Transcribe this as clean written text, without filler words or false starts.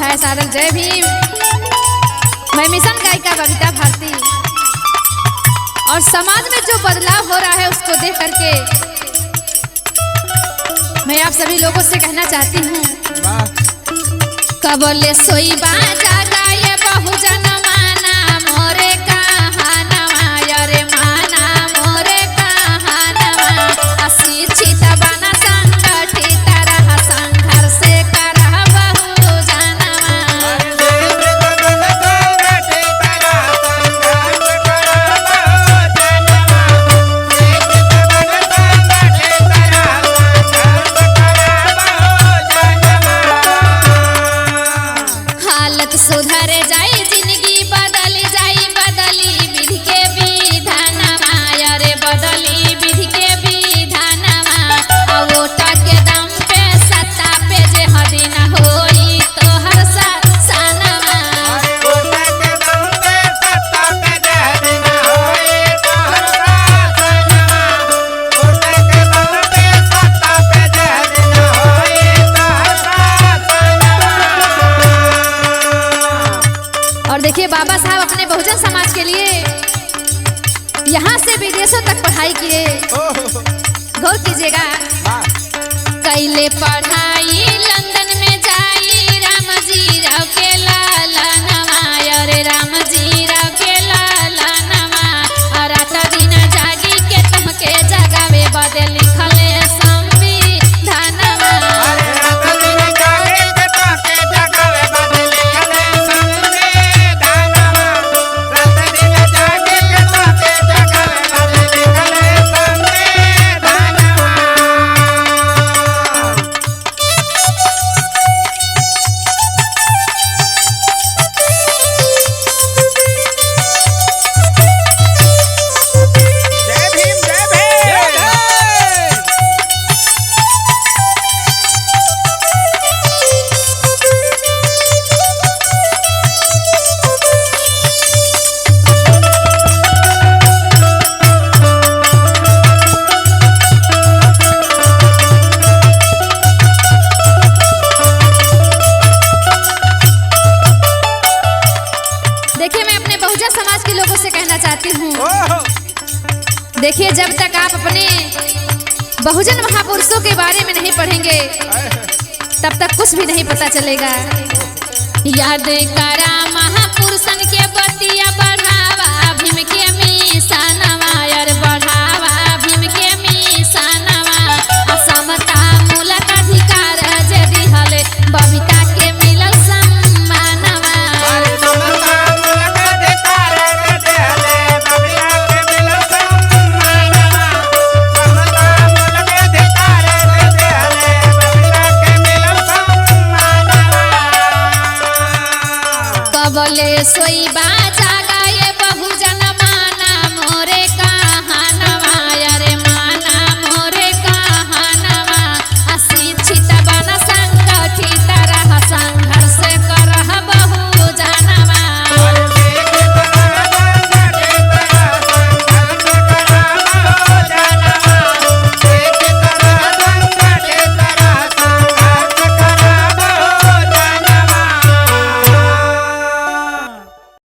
है सादर जय भीम। मैं मिशन गायिका बबीता भारती। और समाज में जो बदलाव हो रहा है उसको देख करके मैं आप सभी लोगों से कहना चाहती हूँ, कबले सोई जागा ये बहुजन माना मोरे कहानवा, अरे माना मोरे कहानवा। अशिक्षित बना संगठित रह संघर्ष करह बहुजनवा। हालत सुधर जाए जिंदगी बदल जाए, बदली विधि के विधानवा, अरे बदली विधि के विधानवा। वोट के दम पे सत्ता पे जे हदिन होई तो हर सानवा। और देखिए बाबा साहब अपने बहुजन समाज के लिए यहाँ से विदेशों तक पढ़ाई किए। गौर कीजिएगा, कैले पढ़ाई लंदन में जाई राम जी राव के लाला नवा, अरे राम जी राव के लाला नवा। रात दिन जागी के तमके जगावे बदे लिखले संविधानवा। समाज के लोगों से कहना चाहती हूँ, देखिए जब तक आप अपने बहुजन महापुरुषों के बारे में नहीं पढ़ेंगे तब तक कुछ भी नहीं पता चलेगा। याद करा महापुरुषन के बतिया बढ़ावा भीम के मिशनवा, यार बढ़ावा भीम के मिशनवा। असमता मूलक अधिकार जे दिहले बबीता के मिलल सम्मानवा। कबले सोई जागा